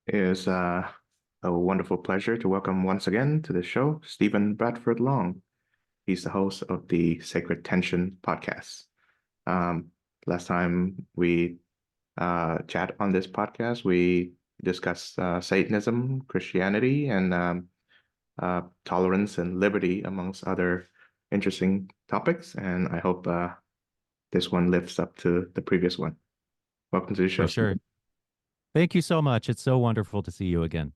It is a wonderful pleasure to welcome once again to the show Stephen Bradford Long. He's the host of the Sacred Tension podcast. Um, Last time we chat on this podcast, we discussed Satanism, Christianity, and tolerance and liberty, amongst other interesting topics. And I hope this one lives up to the previous one. Welcome to the show, For sure. Stephen. Thank you so much. It's so wonderful to see you again.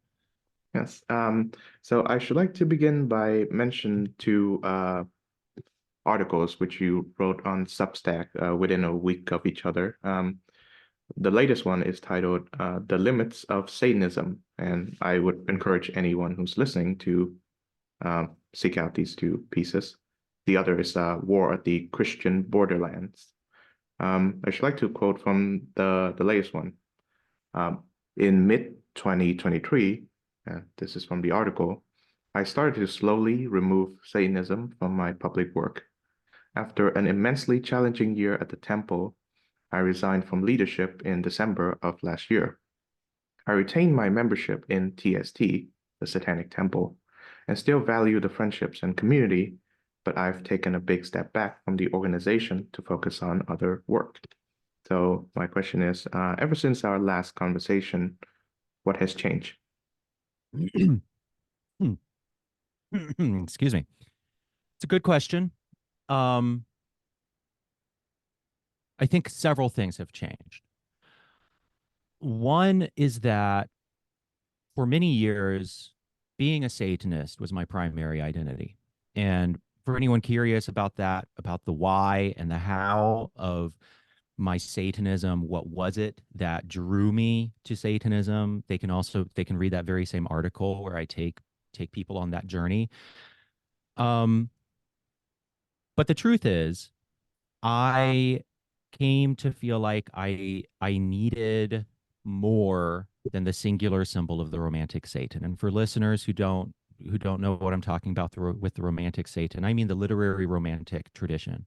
Yes. So I should like to begin by mention two articles which you wrote on Substack within a week of each other. The latest one is titled "The Limits of Satanism," and I would encourage anyone who's listening to seek out these two pieces. The other is "War at the Christian Borderlands." I should like to quote from the latest one. Um, in mid 2023, this is from the article, I started to slowly remove Satanism from my public work. After an immensely challenging year at the temple, I resigned from leadership in December of last year. I retained my membership in TST, the Satanic Temple, and still value the friendships and community, but I've taken a big step back from the organization to focus on other work. So my question is, ever since our last conversation, what has changed? Excuse me. It's a good question. Um, I think several things have changed. One is that for many years, being a Satanist was my primary identity. And for anyone curious about that, about the why and the how of my Satanism, what was it that drew me to Satanism? They can read that very same article where I take people on that journey. Um, but the truth is, I came to feel like I needed more than the singular symbol of the romantic Satan. And for listeners who don't know what I'm talking about with the romantic Satan, I mean the literary romantic tradition.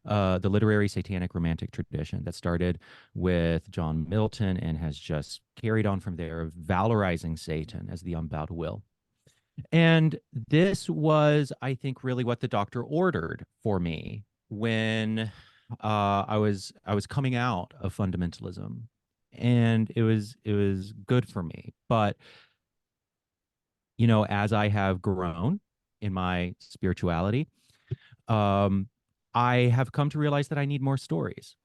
The literary satanic romantic tradition that started with John Milton and has just carried on from there, of valorizing Satan as the unbowed will. And this was, I think, really what the doctor ordered for me when I was coming out of fundamentalism, and it was good for me. But as I have grown in my spirituality, um, I have come to realize that I need more stories.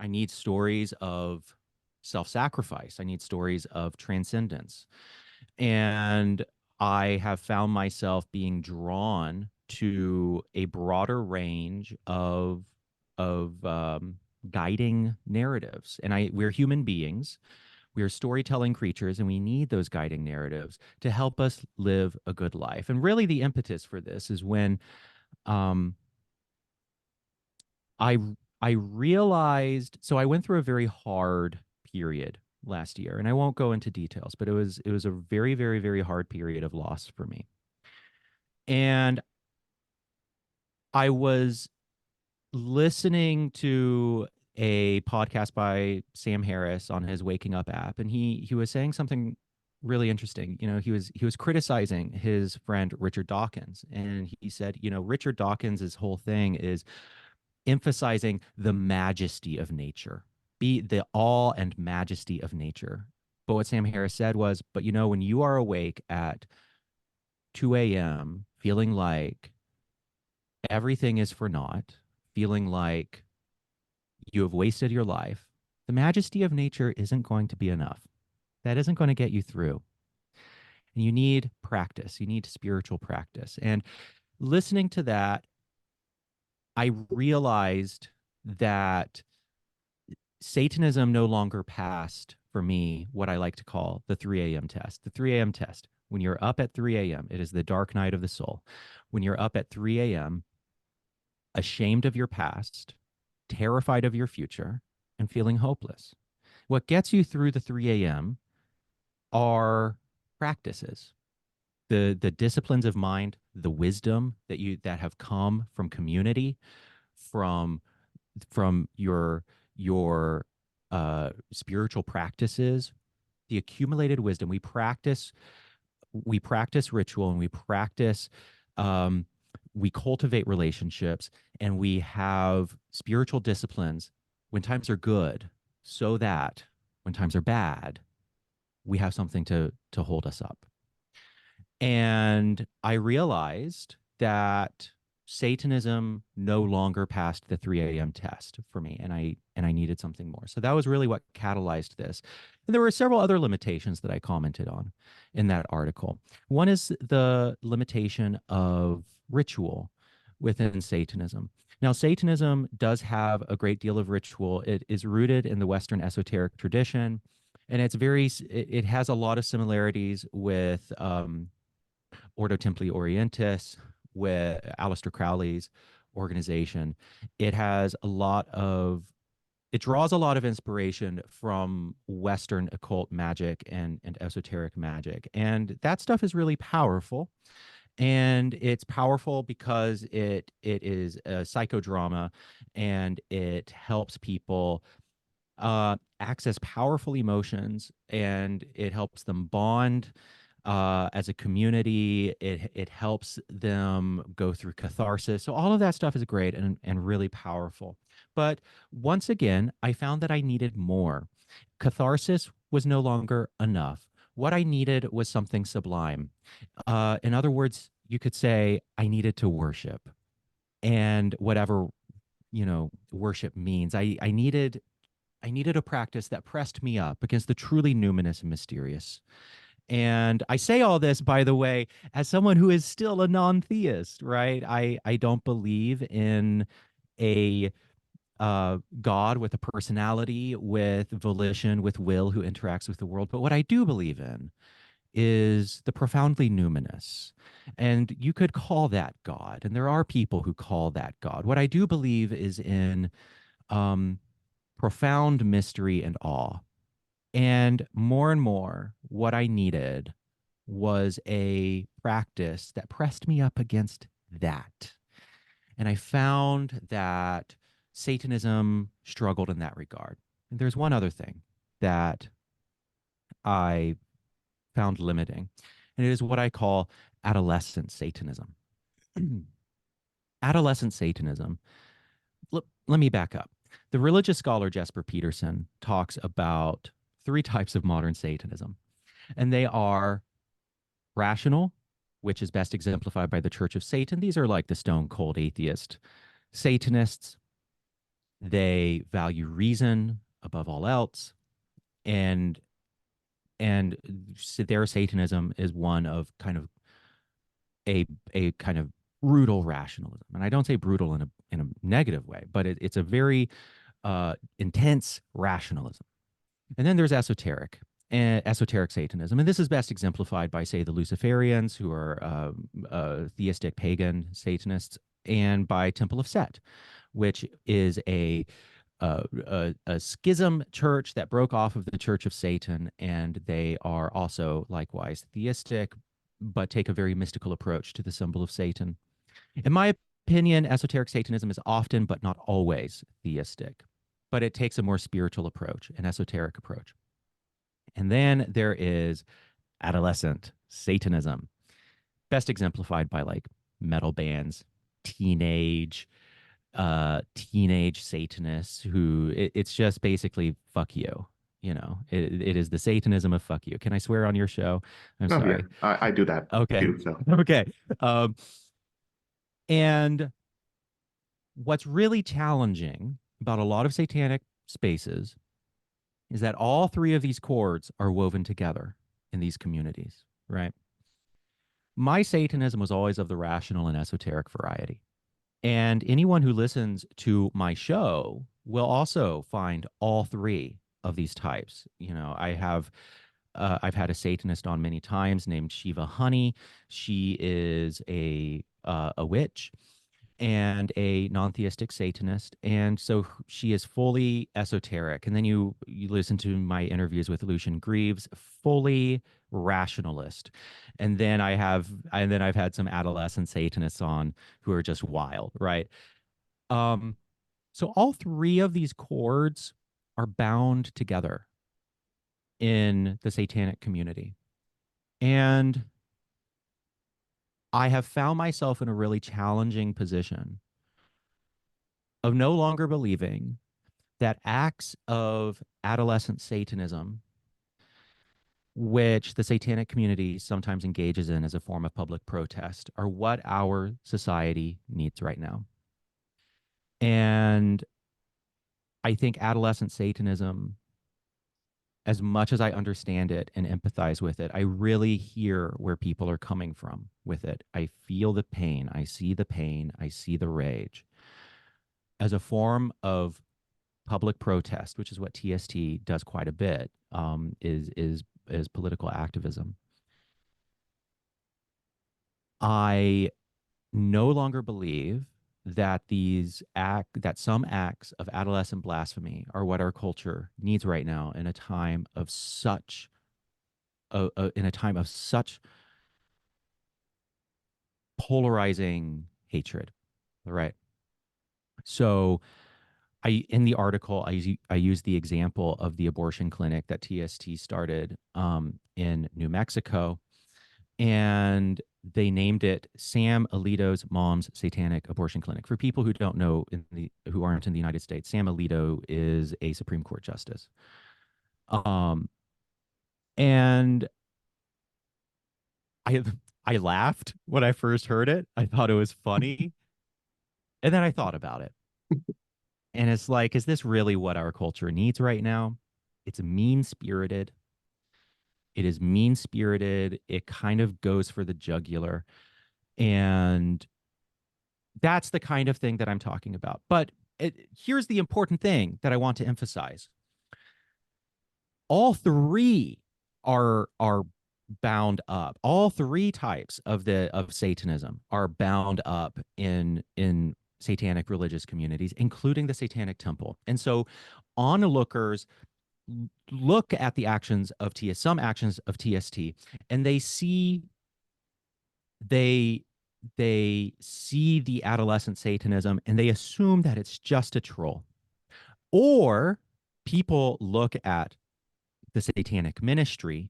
I need stories of self-sacrifice. I need stories of transcendence. And I have found myself being drawn to a broader range of guiding narratives. And we're human beings, we're storytelling creatures, and we need those guiding narratives to help us live a good life. And really, the impetus for this is when um, I I realized. So I went through a very hard period last year, and I won't go into details, but it was a very, very, very hard period of loss for me. And I was listening to a podcast by Sam Harris on his Waking Up app, and he was saying something really interesting. He was criticizing his friend Richard Dawkins, and he said, Richard Dawkins's whole thing is emphasizing the majesty of nature, be the awe and majesty of nature. But what Sam Harris said was, but when you are awake at 2 a.m., feeling like everything is for naught, feeling like you have wasted your life, the majesty of nature isn't going to be enough. That isn't going to get you through. And you need practice. You need spiritual practice. And listening to that, I realized that Satanism no longer passed for me what I like to call the 3 a.m. test. The 3 a.m. test. When you're up at 3 a.m., it is the dark night of the soul. When you're up at 3 a.m., ashamed of your past, terrified of your future, and feeling hopeless. What gets you through the 3 a.m. are practices, the disciplines of mind, the wisdom that have come from community, from your spiritual practices, the accumulated wisdom. We practice ritual, and um, we cultivate relationships, and we have spiritual disciplines when times are good, so that when times are bad, we have something to hold us up. And I realized that Satanism no longer passed the 3 a.m. test for me, and I needed something more. So that was really what catalyzed this. And there were several other limitations that I commented on in that article. One is the limitation of ritual within Satanism. Now, Satanism does have a great deal of ritual. It is rooted in the Western esoteric tradition, and it has a lot of similarities with Ordo Templi Orientis, with Aleister Crowley's organization. It has a lot of it draws a lot of inspiration from Western occult magic and esoteric magic. And that stuff is really powerful. And it's powerful because it is a psychodrama, and it helps people access powerful emotions, and it helps them bond as a community. It helps them go through catharsis. So all of that stuff is great and really powerful. But once again, I found that I needed more. Catharsis was no longer enough. What I needed was something sublime. In other words, you could say I needed to worship, and whatever worship means. I needed a practice that pressed me up against the truly numinous and mysterious. And I say all this, by the way, as someone who is still a non-theist, right? I don't believe in a God with a personality, with volition, with will, who interacts with the world. But what I do believe in is the profoundly numinous. And you could call that God. And there are people who call that God. What I do believe is in um, profound mystery and awe. And more, what I needed was a practice that pressed me up against that. And I found that Satanism struggled in that regard. And there's one other thing that I found limiting, and it is what I call adolescent Satanism. Adolescent Satanism. Let me back up. The religious scholar Jesper Peterson talks about three types of modern Satanism, and they are rational, which is best exemplified by the Church of Satan. These are like the stone cold atheist Satanists. They value reason above all else, and and their Satanism is one of kind of a kind of brutal rationalism. And I don't say brutal in a negative way, but it's a very intense rationalism. And then there's esoteric Satanism. And this is best exemplified by, say, the Luciferians, who are theistic pagan Satanists, and by Temple of Set, which is a schism church that broke off of the Church of Satan. And they are also likewise theistic, but take a very mystical approach to the symbol of Satan. In my opinion, esoteric Satanism is often, but not always, theistic, but it takes a more spiritual approach, an esoteric approach. And then there is adolescent Satanism, best exemplified by like metal bands, teenage Satanists who it's just basically fuck you. It is the Satanism of fuck you. Can I swear on your show? I'm Oh yeah, sorry. I do that Okay. too. So Okay. And what's really challenging about a lot of satanic spaces is that all three of these chords are woven together in these communities, right? My Satanism was always of the rational and esoteric variety. And anyone who listens to my show will also find all three of these types. I've had a Satanist on many times named Shiva Honey. She is a witch and a non-theistic Satanist, and so she is fully esoteric. And then you listen to my interviews with Lucian Greaves, fully rationalist. And then I've had some adolescent Satanists on who are just wild, right? Um, so all three of these chords are bound together in the satanic community. And I have found myself in a really challenging position of no longer believing that acts of adolescent Satanism, which the satanic community sometimes engages in as a form of public protest, are what our society needs right now. And I think adolescent Satanism, as much as I understand it and empathize with it, I really hear where people are coming from with it. I feel the pain. I see the pain. I see the rage. As a form of public protest, which is what TST does quite a bit, is political activism. I no longer believe that some acts of adolescent blasphemy are what our culture needs right now in a time of such polarizing hatred, right? So in the article, I use the example of the abortion clinic that TST started in New Mexico, and they named it Sam Alito's Mom's Satanic Abortion Clinic. For people who don't know, who aren't in the United States, Sam Alito is a Supreme Court justice. And I I laughed when I first heard it. I thought it was funny, and then I thought about it. And it's like, is this really what our culture needs right now? It's mean spirited. It is mean spirited. It kind of goes for the jugular. And that's the kind of thing that I'm talking about. But here's the important thing that I want to emphasize. All three are bound up. All three types of Satanism are bound up in satanic religious communities, including the Satanic Temple. And so onlookers look at the actions of some actions of TST, and they see the adolescent Satanism and they assume that it's just a troll. Or people look at the satanic ministry,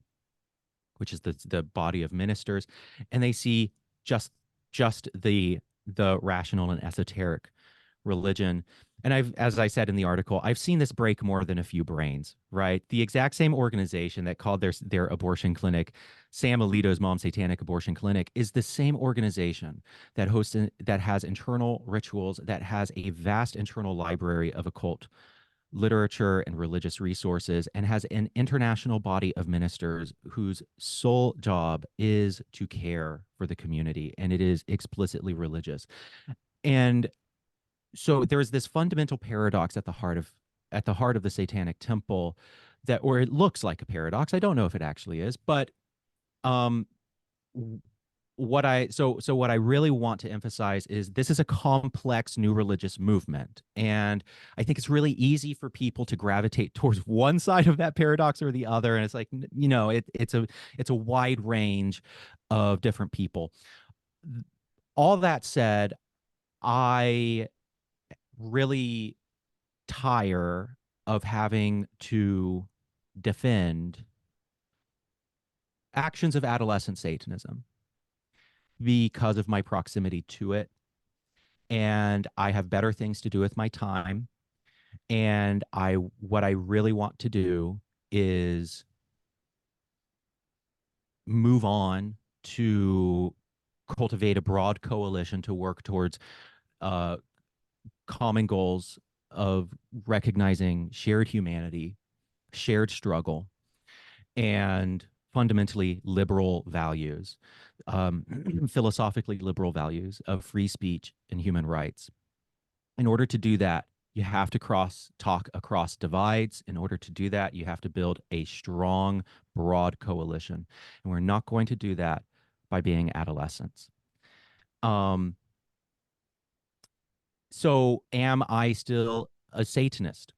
which is the body of ministers, and they see just the rational and esoteric religion. And as I said in the article, I've seen this break more than a few brains, right? The exact same organization that called their abortion clinic Sam Alito's Mom Satanic Abortion Clinic is the same organization that that has internal rituals, that has a vast internal library of occult literature and religious resources, and has an international body of ministers whose sole job is to care for the community, and it is explicitly religious. And so there's this fundamental paradox at the heart of the Satanic Temple, that, or it looks like a paradox. I don't know if it actually is, but um what I really want to emphasize is this is a complex new religious movement, and I think it's really easy for people to gravitate towards one side of that paradox or the other, and it's like, it's a wide range of different people. All that said, I really tire of having to defend actions of adolescent Satanism because of my proximity to it. And I have better things to do with my time. And what I really want to do is move on to cultivate a broad coalition to work towards uh, common goals of recognizing shared humanity, shared struggle, and fundamentally liberal values, philosophically liberal values of free speech and human rights. In order to do that, you have to talk across divides. In order to do that, you have to build a strong, broad coalition. And we're not going to do that by being adolescents. So am I still a Satanist?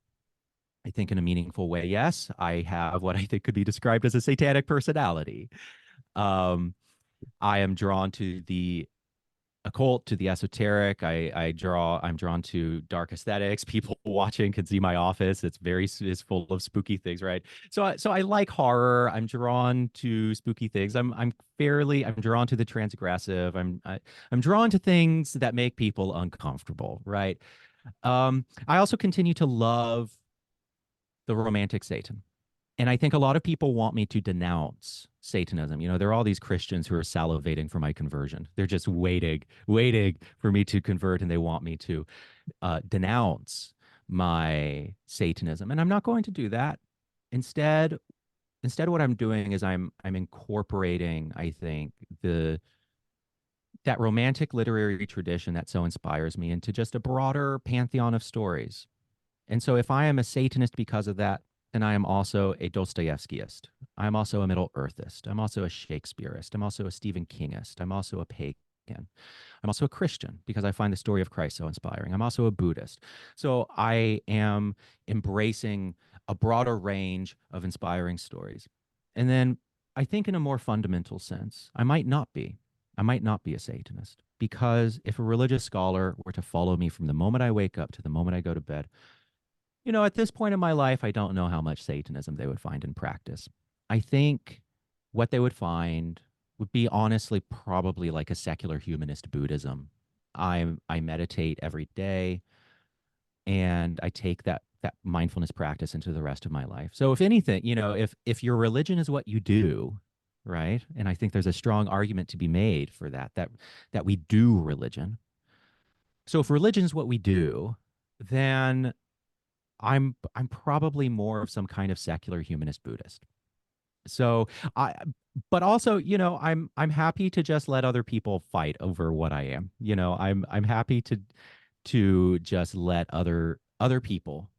I think in a meaningful way, yes. I have what I think could be described as a satanic personality. I am drawn to the occult to the esoteric. I'm drawn to dark aesthetics. People watching can see my office. It's full of spooky things, right? So I like horror. I'm drawn to spooky things. I'm drawn to the transgressive. I'm drawn to things that make people uncomfortable, right? I also continue to love the romantic Satan. And I think a lot of people want me to denounce Satanism. There are all these Christians who are salivating for my conversion. They're just waiting for me to convert, and they want me to denounce my Satanism. And I'm not going to do that. Instead, what I'm doing is I'm incorporating, I think, the that romantic literary tradition that so inspires me into just a broader pantheon of stories. And so if I am a Satanist because of that, then I am also a Dostoevskyist. I'm also a Middle Earthist. I'm also a Shakespeareist. I'm also a Stephen Kingist. I'm also a pagan. I'm also a Christian because I find the story of Christ so inspiring. I'm also a Buddhist. So I am embracing a broader range of inspiring stories. And then I think in a more fundamental sense, I might not be. I might not be a Satanist because if a religious scholar were to follow me from the moment I wake up to the moment I go to bed, at this point in my life, I don't know how much Satanism they would find in practice. I think what they would find would be honestly probably like a secular humanist Buddhism. I meditate every day and I take that mindfulness practice into the rest of my life. So if anything, if your religion is what you do, right? And I think there's a strong argument to be made for that we do religion. So if religion is what we do, then I'm probably more of some kind of secular humanist Buddhist. So I but also, I'm happy to just let other people fight over what I am. I'm happy to just let other people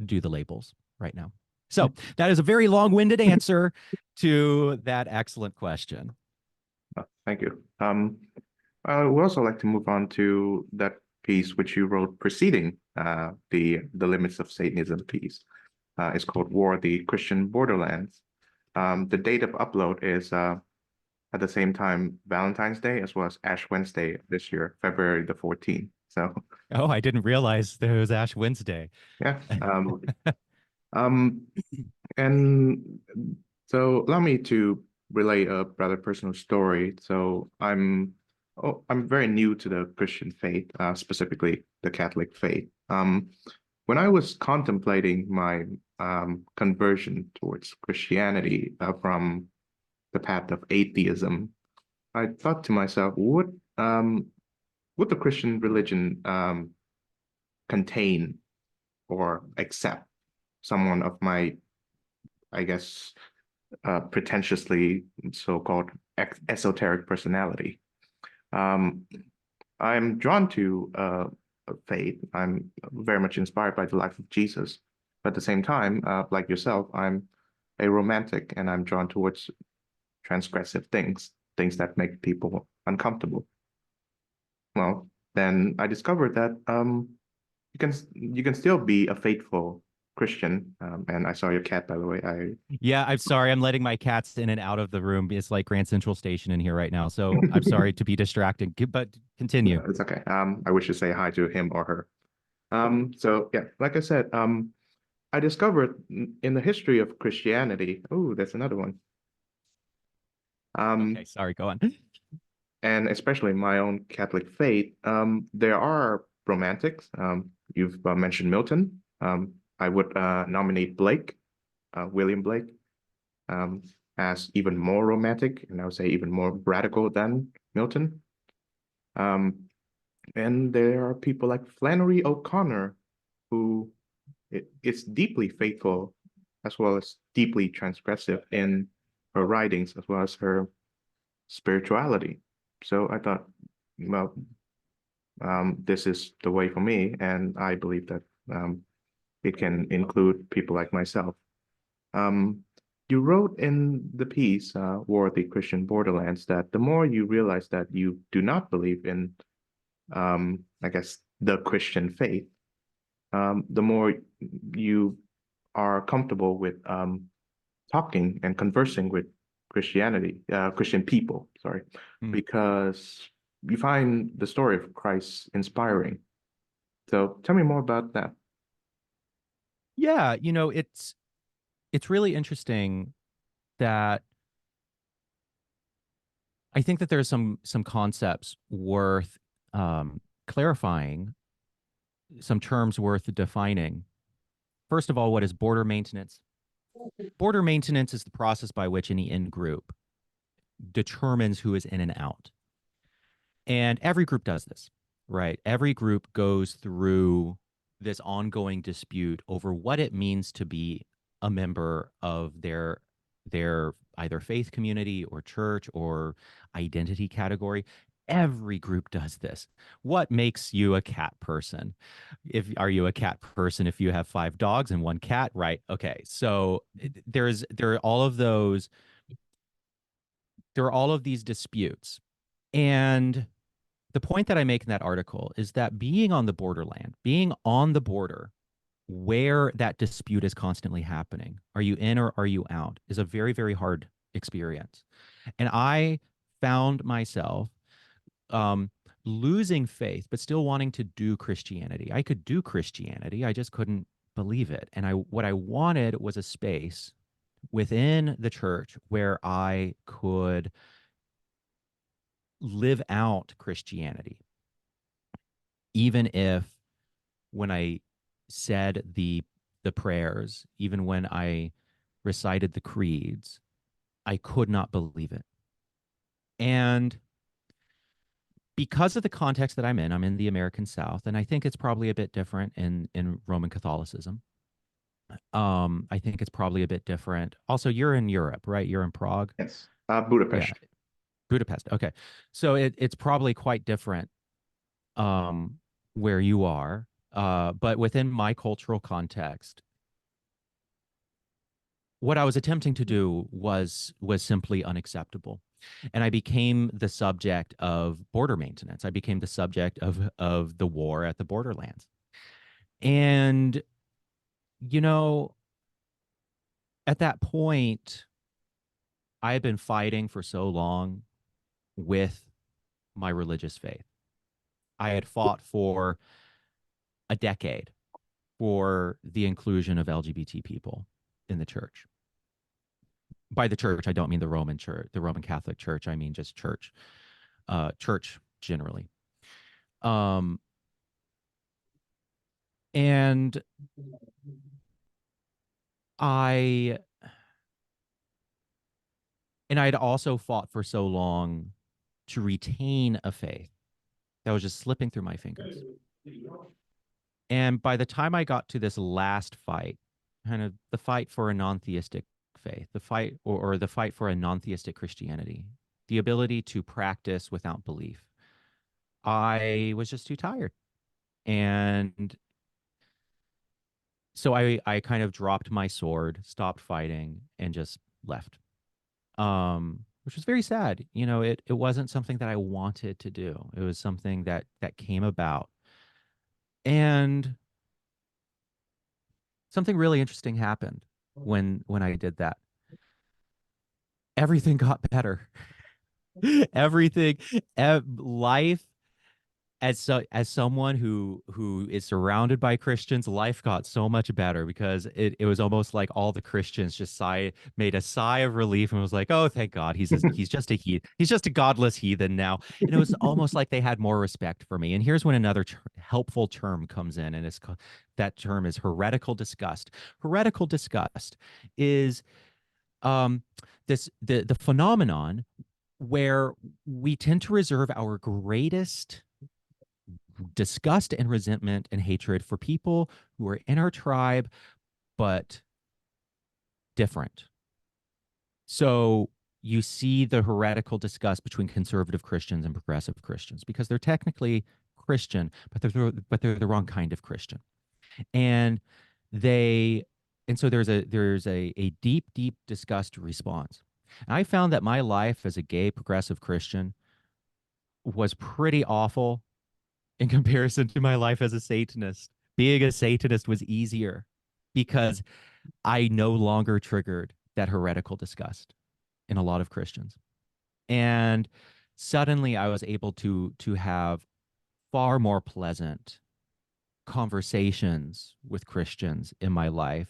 do the labels right now. So that is a very long-winded answer to that excellent question. Thank you. I would also like to move on to that piece which you wrote preceding the Limits of Satanism piece. It's called War, the Christian Borderlands. The date of upload is at the same time Valentine's Day as well as Ash Wednesday this year, February the 14th. So Oh, I didn't realize there was Ash Wednesday. yeah. Um, and so allow me to relay a rather personal story. So I'm very new to the Christian faith, specifically the Catholic faith. When I was contemplating my conversion towards Christianity from the path of atheism, I thought to myself, would the Christian religion contain or accept someone of my, I guess, pretentiously so-called esoteric personality? Um, I'm drawn to faith. I'm very much inspired by the life of Jesus. But at the same time, like yourself, I'm a romantic and I'm drawn towards transgressive things, things that make people uncomfortable. Well, then I discovered that you can still be a faithful Christian. And I saw your cat, by the way. I Yeah, I'm sorry. I'm letting my cats in and out of the room. It's like Grand Central Station in here right now. So I'm sorry to be distracting, but continue. It's okay. I wish to say hi to him or her. So yeah, like I said, I discovered in the history of Christianity. Oh, that's another one. Okay, Um, sorry, go on. and especially in my own Catholic faith, there are romantics. You've mentioned Milton. I would nominate Blake, William Blake, um, as even more romantic, and I would say even more radical than Milton. Um, and there are people like Flannery O'Connor, who is deeply faithful as well as deeply transgressive in her writings as well as her spirituality. So I thought, well, this is the way for me, and I believe that it can include people like myself. Um, you wrote in the piece, War of the Christian Borderlands, that the more you realize that you do not believe in, I guess, the Christian faith, the more you are comfortable with talking and conversing with Christian people, sorry, Hmm. because you find the story of Christ inspiring. So tell me more about that. Yeah, it's really interesting that I think that there's some concepts worth clarifying, some terms worth defining. First of all, what is border maintenance? Border maintenance is the process by which any in group determines who is in and out. And every group does this, right? Every group goes through this ongoing dispute over what it means to be a member of their either faith community or church or identity category. Every group does this. What makes you a cat person? If are you a cat person if you have 5 dogs and 1 cat, right? Okay. So there are all of those there are all of these disputes. And the point that I make in that article is that being on the borderland, being on the border where that dispute is constantly happening, are you in or are you out, is a very, very hard experience. And I found myself um, losing faith, but still wanting to do Christianity. I could do Christianity, I just couldn't believe it. And what I wanted was a space within the church where I could live out Christianity, even if when I said the prayers, even when I recited the creeds, I could not believe it. And because of the context that I'm in the American South, and I think it's probably a bit different in Roman Catholicism. I think it's probably a bit different. Also, you're in Europe, right? You're in Prague. Yes. Yeah, Budapest. Budapest. Okay. So it's probably quite different um where you are. But within my cultural context, what I was attempting to do was simply unacceptable. And I became the subject of border maintenance. I became the subject of the war at the borderlands. And you know, at that point, I had been fighting for so long with my religious faith. I had fought for a decade for the inclusion of LGBT people in the church. By the church, I don't mean the Roman church, the Roman Catholic Church. I mean just church, church generally. Um, and I and I'd also fought for so long to retain a faith that was just slipping through my fingers. And by the time I got to this last fight, kind of the fight for a non-theistic faith, the fight or the fight for a non-theistic Christianity, the ability to practice without belief, I was just too tired. And so I kind of dropped my sword, stopped fighting, and just left. Which was very sad. It wasn't something that I wanted to do. It was something that came about. And something really interesting happened when I did that. Everything got better. Everything, life as someone who is surrounded by Christians, life got so much better because it was almost like all the Christians just made a sigh of relief and was like, oh, thank God, he's just he's just a godless heathen now. And it was almost like they had more respect for me. And here's when another helpful term comes in, and that term is heretical disgust. Heretical disgust is um the phenomenon where we tend to reserve our greatest disgust and resentment and hatred for people who are in our tribe but different. So you see the heretical disgust between conservative Christians and progressive Christians because they're technically Christian, but they're the wrong kind of Christian. And they and so there's a deep, deep disgust response. And I found that my life as a gay progressive Christian was pretty awful in comparison to my life as a Satanist. Being a Satanist was easier because I no longer triggered that heretical disgust in a lot of Christians. And suddenly I was able to have far more pleasant conversations with Christians in my life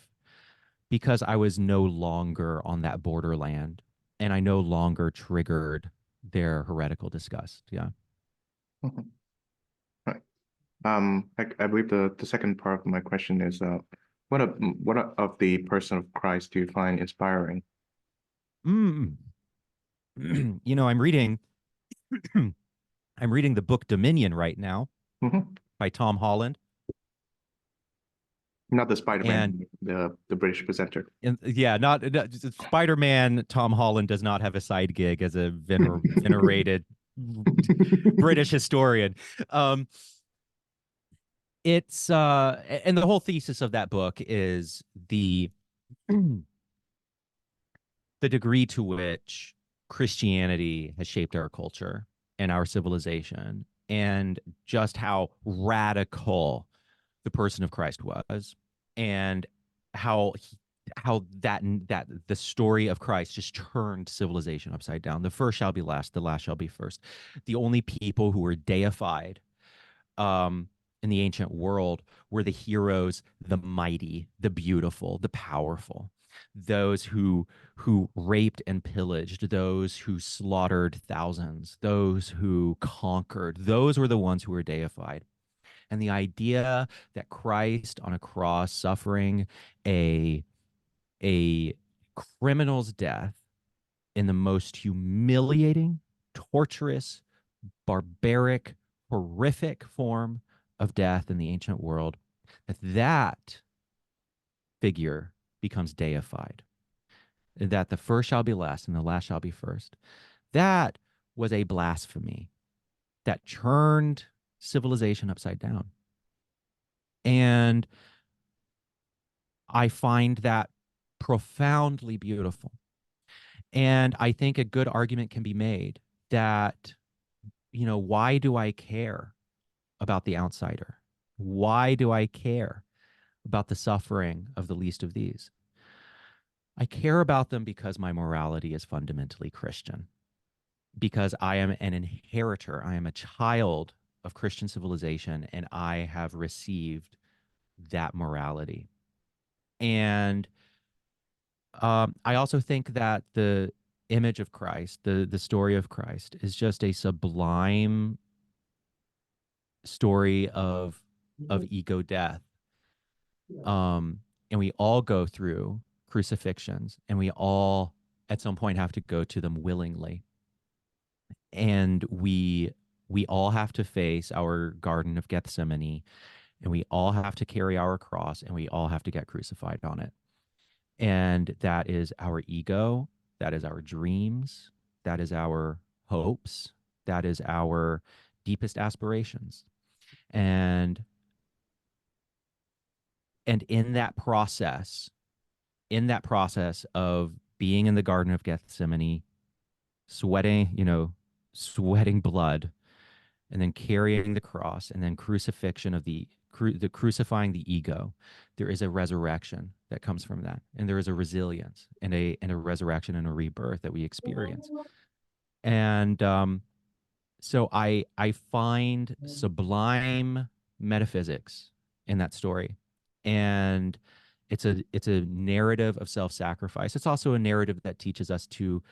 because I was no longer on that borderland and I no longer triggered their heretical disgust. Yeah. Mhm. Right. I believe the second part of my question is, of the person of Christ do you find inspiring? Mm. I'm reading I'm reading the book Dominion right now Hmm. by Tom Holland. Not the And Spider-Man, the British presenter. yeah, not Spider-Man. Tom Holland does not have a side gig as a venerated British historian. Um, it's and the whole thesis of that book is the degree to which Christianity has shaped our culture and our civilization, and just how radical the person of Christ was, and how how that the story of Christ just turned civilization upside down. The first shall be last, the last shall be first. The only people who were deified um, in the ancient world were the heroes, the mighty, the beautiful, the powerful, those who raped and pillaged, those who slaughtered thousands, those who conquered. Those were the ones who were deified. And the idea that Christ on a cross suffering a a criminal's death in the most humiliating, torturous, barbaric, horrific form of death in the ancient world, that figure becomes deified, that the first shall be last and the last shall be first. That was a blasphemy that turned civilization upside down. And I find that profoundly beautiful. And I think a good argument can be made that, why do I care about the outsider? Why do I care about the suffering of the least of these? I care about them because my morality is fundamentally Christian, because I am an inheritor, I am a child of Christian civilization, and I have received that morality. And I also think that the image of Christ, the story of Christ, is just a sublime story of ego death. And we all go through crucifixions, and we all at some point have to go to them willingly. And we all have to face our Garden of Gethsemane, and we all have to carry our cross, and we all have to get crucified on it. And that is our ego, that is our dreams, that is our hopes, that is our deepest aspirations. And and in that process of being in the Garden of Gethsemane, sweating, sweating blood, and then carrying the cross, and then crucifixion of the crucifying the ego, there is a resurrection that comes from that, and there is a resilience and a resurrection and a rebirth that we experience. And so I find sublime metaphysics in that story, and it's a narrative of self-sacrifice. It's also a narrative that teaches us to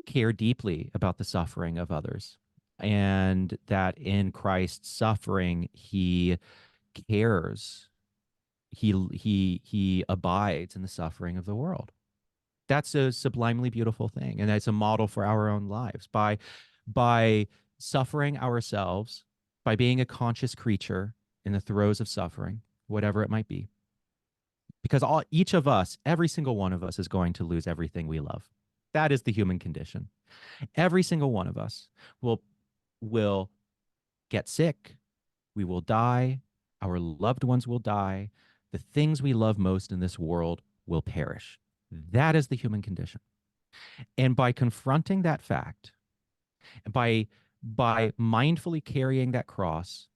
care deeply about the suffering of others, and that in Christ's suffering he cares, he abides in the suffering of the world. That's a sublimely beautiful thing, and that's a model for our own lives. By suffering ourselves, by being a conscious creature in the throes of suffering, whatever it might be, because each of us, every single one of us, is going to lose everything we love. That is the human condition. Every single one of us will get sick, we will die, our loved ones will die, the things we love most in this world will perish. That is the human condition. And by confronting that fact, by mindfully carrying that cross,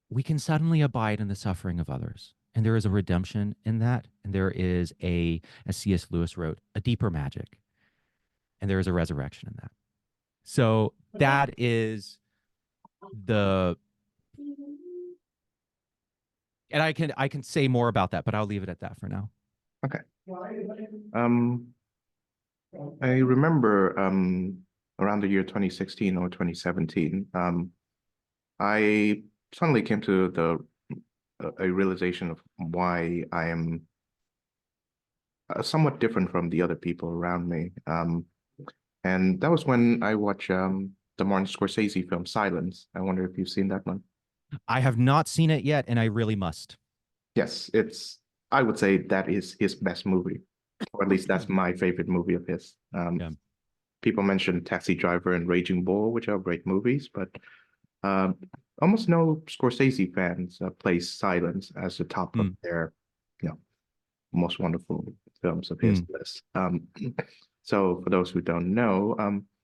we can suddenly abide in the suffering of others. And there is a redemption in that. And there is as C.S. Lewis wrote, a deeper magic. and there is a resurrection in that. So that is the and I can say more about that, but I'll leave it at that for now. Okay. Um, I remember around the year 2016 or 2017, I suddenly came to a realization of why I am somewhat different from the other people around me. And that was when I watched the Martin Scorsese film Silence. I wonder if you've seen that one. I have not seen it yet, and I really must. Yes, I would say that is his best movie, or at least that's my favorite movie of his. Yeah. People mentioned Taxi Driver and Raging Bull, which are great movies, but um, almost no Scorsese fans place Silence as the top of Mm, their, you know, most wonderful films of his mm, list. So for those who don't know,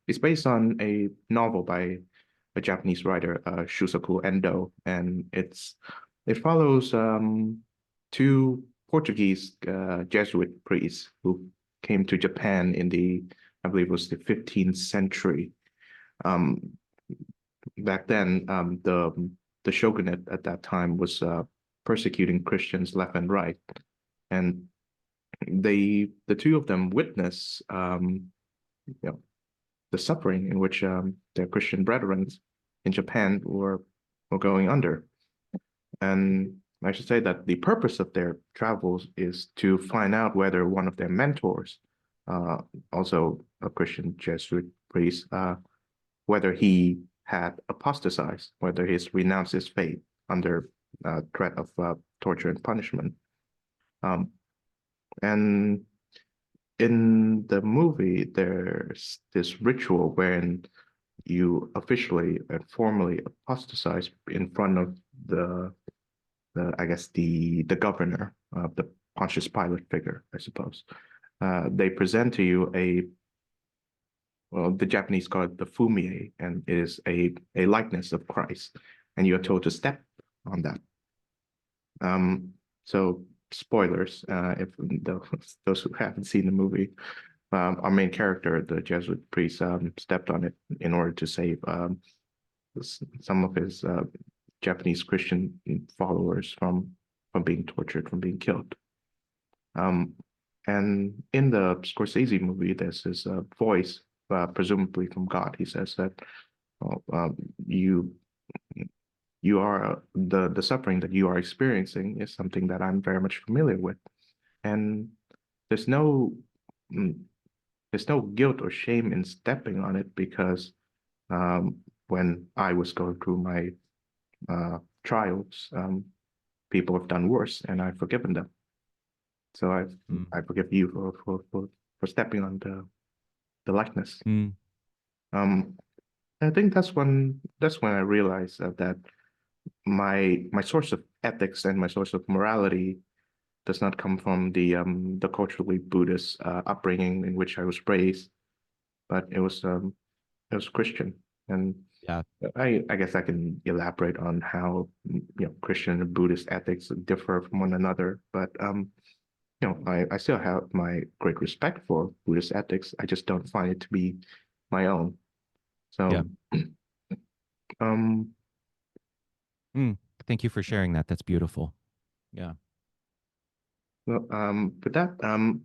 it's based on a novel by a Japanese writer, Shusaku Endo, and it follows two Portuguese Jesuit priests who came to Japan in I believe it was the 15th century. Um, Back then, the shogunate at that time was persecuting Christians left and right, and the two of them witness you know the suffering in which their Christian brethren in Japan were going under. And I should say that the purpose of their travels is to find out whether one of their mentors, uh, also a Christian Jesuit priest, whether he had apostatized, whether he's renounced his faith under threat of torture and punishment. Um, and in the movie, there's this ritual wherein you officially and formally apostatize in front of I guess the governor, the Pontius Pilate figure, I suppose. They present to you well, the Japanese call it the fumie, and it is a likeness of Christ, and you are told to step on that. So spoilers, if those who haven't seen the movie, our main character, the Jesuit priest, stepped on it in order to save some of his Japanese Christian followers from being tortured, from being killed. Um, and in the Scorsese movie, there's this voice, presumably from God. He says that well, you you are the suffering that you are experiencing is something that I'm very much familiar with, and there's no mm, there's no guilt or shame in stepping on it because when I was going through my trials, people have done worse, and I've forgiven them. So mm, I forgive you for stepping on the likeness. mm, Um, I think that's when I realized that my source of ethics and my source of morality does not come from the culturally Buddhist upbringing in which I was raised, but it was Christian. And yeah. I guess I can elaborate on how Christian and Buddhist ethics differ from one another, but I still have my great respect for Buddhist ethics. I just don't find it to be my own. Yeah. So, um, Mm. Thank you for sharing that. That's beautiful. Yeah. well, with that,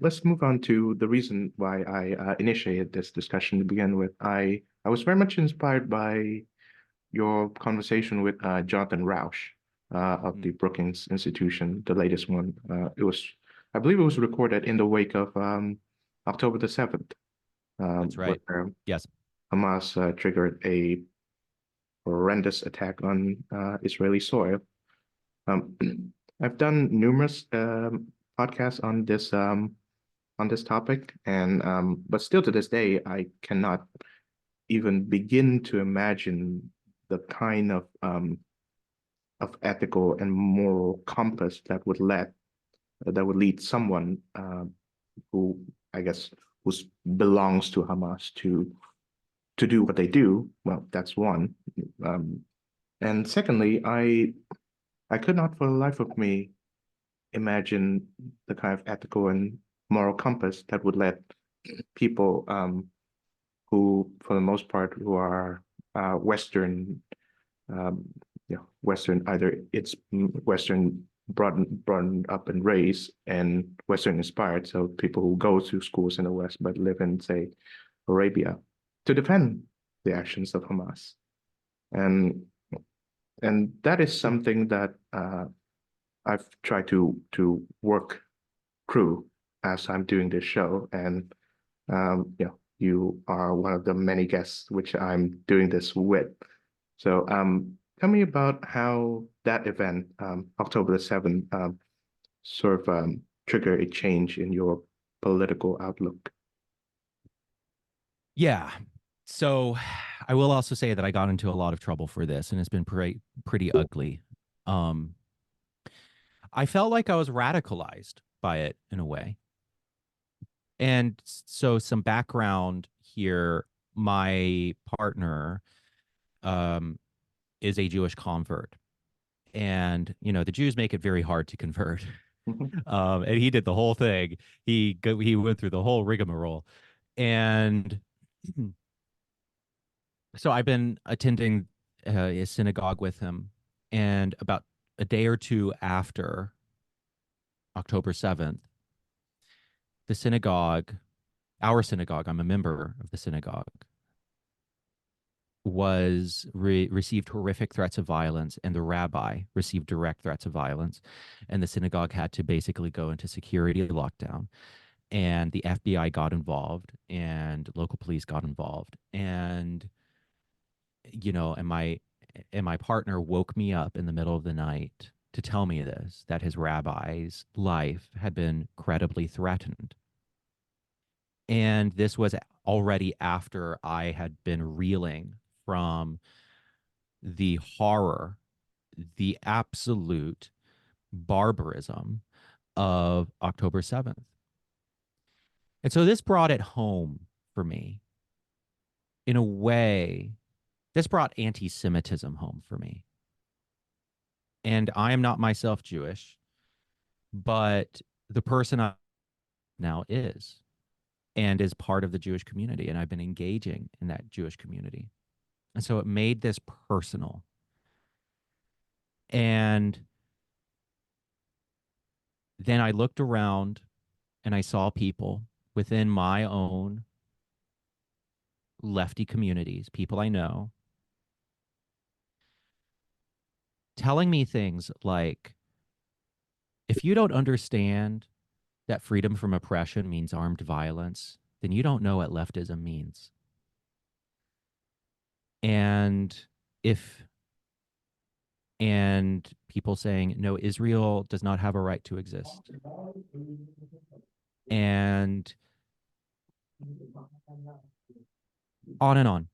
let's move on to the reason why I initiated this discussion to begin with. I was very much inspired by your conversation with Jonathan Rausch of Mm. the Brookings Institution, the latest one. I believe it was recorded in the wake of October the 7th, That's right. where Yes. Hamas triggered a horrendous attack on Israeli soil. Um, I've done numerous podcasts on this topic, and but still to this day, I cannot even begin to imagine the kind of ethical and moral compass that would lead someone who I guess who belongs to Hamas to do what they do. Well, that's one. Um, and secondly, I could not for the life of me imagine the kind of ethical and moral compass that would let people who, for the most part, who are Western, um, Western, either it's Western brought up and raised and Western inspired. So people who go to schools in the West but live in, say, Arabia, to defend the actions of Hamas. And that is something that I've tried to work through as I'm doing this show. And you are one of the many guests which I'm doing this with. So tell me about how that event, October the 7th, sort of trigger a change in your political outlook. Yeah. So I will also say that I got into a lot of trouble for this, and it's been pretty ugly. Um, I felt like I was radicalized by it in a way. And so some background here, my partner um is a Jewish convert. And the Jews make it very hard to convert. And he did the whole thing. He went through the whole rigmarole. And so I've been attending a synagogue with him. And about a day or two after October 7th, the synagogue, our synagogue, I'm a member of the synagogue, received horrific threats of violence, and the rabbi received direct threats of violence, and the synagogue had to basically go into security lockdown, and the FBI got involved, and local police got involved, and and my partner woke me up in the middle of the night to tell me this, that his rabbi's life had been credibly threatened. And this was already after I had been reeling from the horror, the absolute barbarism of October 7th. And so this brought it home for me in a way. This brought anti Semitism home for me. And I am not myself Jewish, but the person I now is and is part of the Jewish community. And I've been engaging in that Jewish community. And so it made this personal. And then I looked around and I saw people within my own lefty communities, people I know, telling me things like, if you don't understand that freedom from oppression means armed violence, then you don't know what leftism means. And if and people saying, no, Israel does not have a right to exist. And on and on.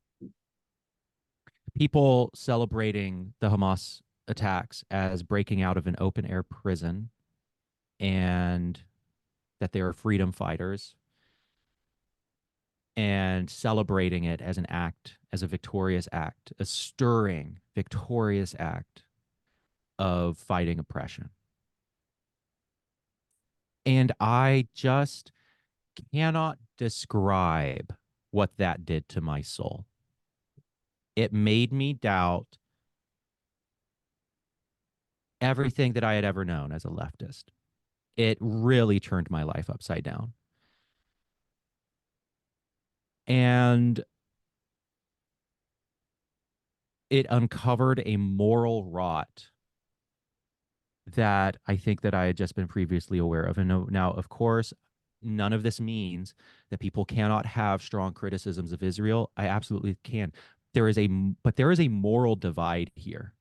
People celebrating the Hamas attacks as breaking out of an open air prison and that they are freedom fighters, and celebrating it as an act, as a victorious act, a stirring, victorious act of fighting oppression. And I just cannot describe what that did to my soul. It made me doubt everything that I had ever known as a leftist. It really turned my life upside down. And it uncovered a moral rot that I think that I had just been previously aware of. And now, of course, none of this means that people cannot have strong criticisms of Israel. I absolutely can. But there is a moral divide here.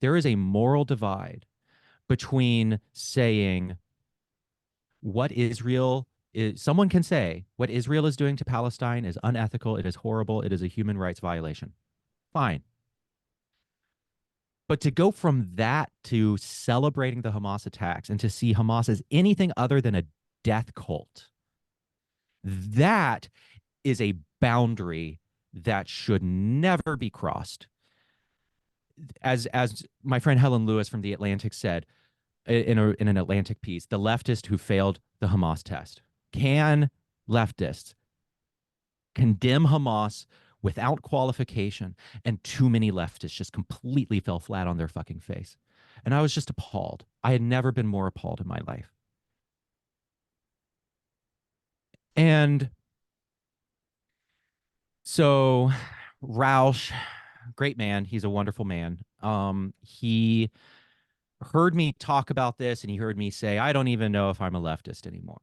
There is a moral divide between saying what Israel is, someone can say what Israel is doing to Palestine is unethical, it is horrible, it is a human rights violation. Fine. But to go from that to celebrating the Hamas attacks and to see Hamas as anything other than a death cult, that is a boundary that should never be crossed. As my friend Helen Lewis from The Atlantic said in an Atlantic piece, the leftist who failed the Hamas test. Can leftists condemn Hamas without qualification, and too many leftists just completely fell flat on their fucking face. And I was just appalled. I had never been more appalled in my life. And so Roush, great man. He's a wonderful man. He heard me talk about this and he heard me say, I don't even know if I'm a leftist anymore.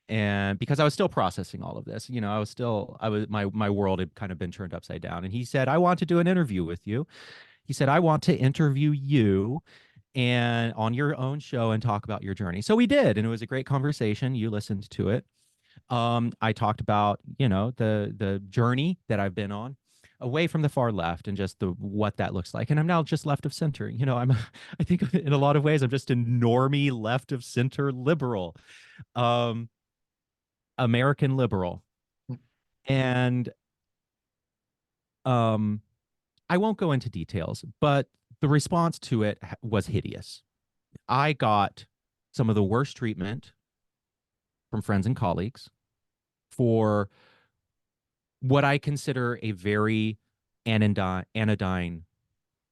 And because I was still processing all of this, my world had kind of been turned upside down. And he said, I want to do an interview with you. He said, I want to interview you and on your own show and talk about your journey. So we did, and it was a great conversation. You listened to it. I talked about, the journey that I've been on away from the far left and just the what that looks like. And I'm now just left of center. I think in a lot of ways I'm just a normie left of center liberal, um, American liberal. And um, I won't go into details, but the response to it was hideous. I got some of the worst treatment from friends and colleagues for what I consider a very anodyne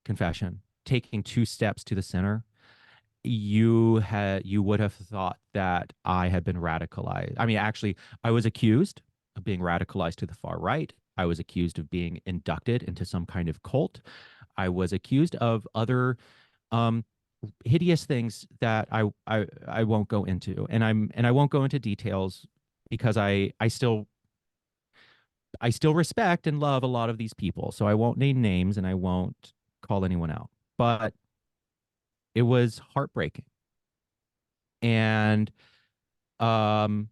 confession, taking two steps to the center. You would have thought that I had been radicalized. I mean, actually, I was accused of being radicalized to the far right. I was accused of being inducted into some kind of cult. I was accused of other um, hideous things that I won't go into, and I won't go into details because I still respect and love a lot of these people. So I won't name names and I won't call anyone out. But it was heartbreaking. And um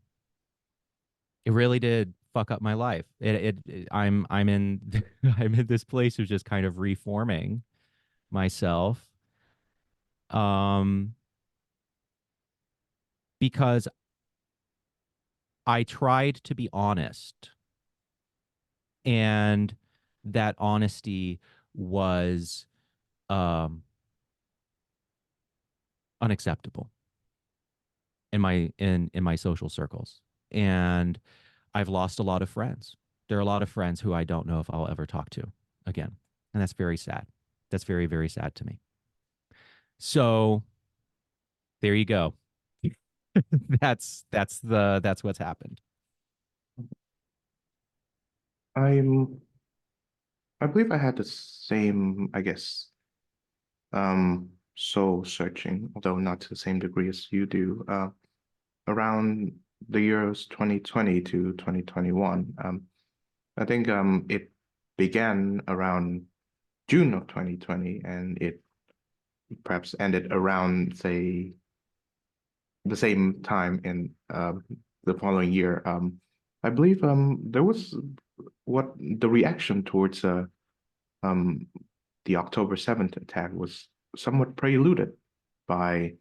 it really did fuck up my life. I'm in I'm in this place of just kind of reforming myself. Um because I tried to be honest, and that honesty was um unacceptable in my social circles. And I've lost a lot of friends. There are a lot of friends who I don't know if I'll ever talk to again. And that's very sad. That's very, very sad to me. So there you go. That's what's happened. I'm I believe I had the same, I guess, soul searching, although not to the same degree as you do, around the years 2020 to 2021. I think it began around June of 2020, and it perhaps ended around, say, the same time in the following year. I believe there was what the reaction towards um, the October 7th attack was somewhat preluded by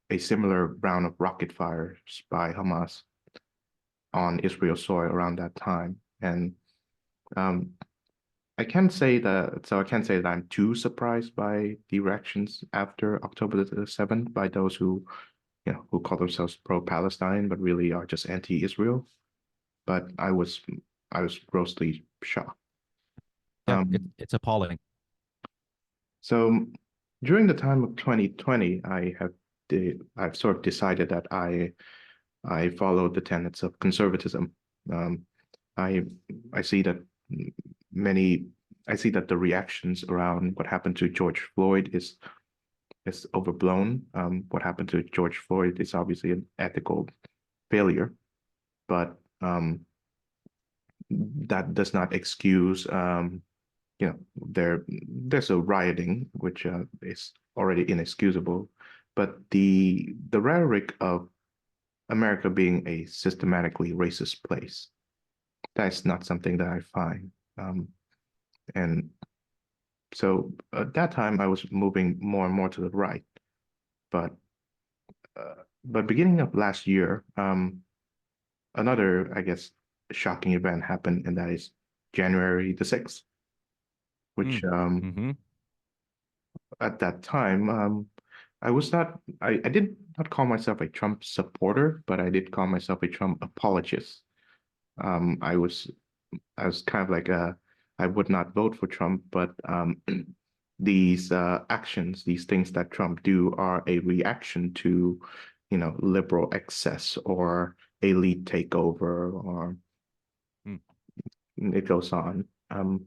a similar round of rocket fires by Hamas on Israel soil around that time. And um, I can't say that I'm too surprised by the reactions after October the 7th by those who call themselves pro-Palestine, but really are just anti-Israel. But I was grossly shocked. Yeah, Um, it's appalling. so during the time of 2020, I've sort of decided that I follow the tenets of conservatism. Um, I I see that many I see that the reactions around what happened to George Floyd is overblown. What happened to George Floyd is obviously an ethical failure, but that does not excuse there's a rioting which is already inexcusable, but the rhetoric of America being a systematically racist place, that's not something that I find. And so at that time, I was moving more and more to the right. But beginning of last year, another, I guess, shocking event happened, and that is January the 6th, which Mm. Mm-hmm. at that time, I did not call myself a Trump supporter, but I did call myself a Trump apologist. I was I was kind of like I would not vote for Trump, but these actions, these things that Trump do are a reaction to, liberal excess or elite takeover, or Mm. it goes on. Um,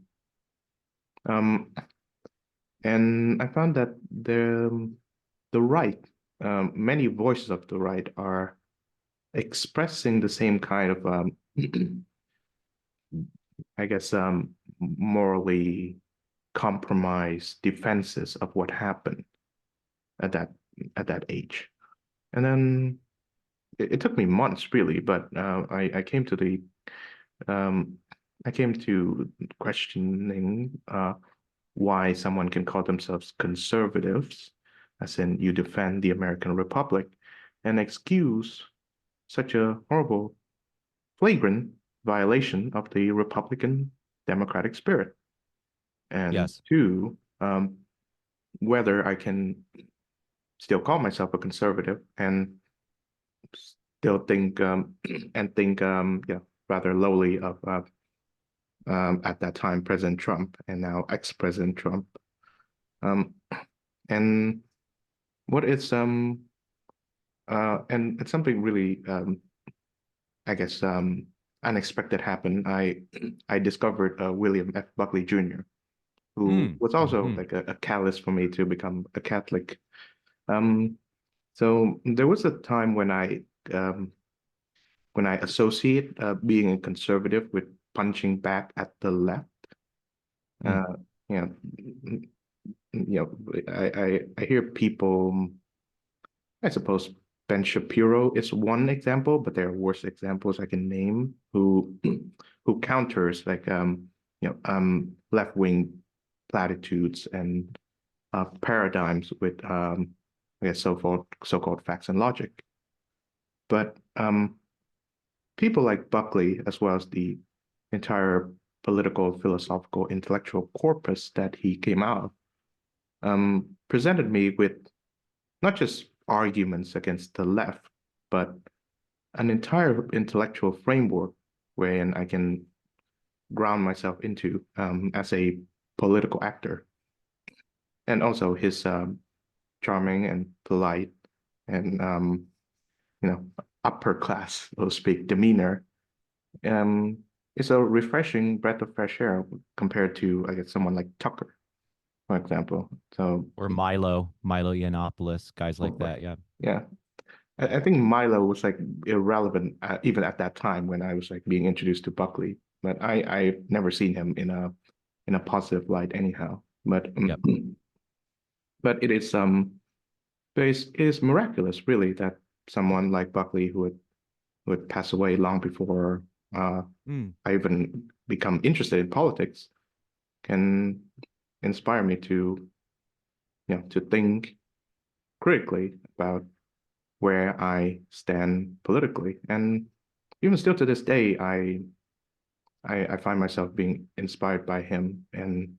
and I found that the right, many voices of the right are expressing the same kind of, I guess, morally compromised defenses of what happened at that at that age. And then it took me months, really, but I came to the um, I came to questioning why someone can call themselves conservatives, as in you defend the American Republic, and excuse such a horrible, flagrant violation of the Republican democratic spirit. And Yes. two, whether I can still call myself a conservative and still think and think rather lowly of at that time President Trump and now ex-President Trump. Um, and what is and it's something really I guess unexpected happened. I discovered William F. Buckley Jr., who Mm. was also Hmm. like a catalyst for me to become a Catholic. Um, so there was a time um, when I associate being a conservative with punching back at the left. Mm. Uh, you know, I hear people. I suppose Ben Shapiro is one example, but there are worse examples I can name who counters like left wing platitudes and paradigms with I guess so-called facts and logic. But people like Buckley, as well as the entire political, philosophical, intellectual corpus that he came out of, presented me with not just arguments against the left, but an entire intellectual framework wherein I can ground myself into as a political actor. And also his charming and polite and you know upper class, so to speak, demeanor um, is a refreshing breath of fresh air compared to, I guess, someone like Tucker, for example. So, Or Milo Yiannopoulos, guys like that. Yeah. yeah, I think Milo was like irrelevant even at that time when I was like being introduced to Buckley, but I never seen him in a positive light anyhow. But Yep. but it is miraculous really that someone like Buckley who had passed away long before uh, Mm. I even become interested in politics can inspire me to to think critically about where I stand politically. And even still to this day, I find myself being inspired by him and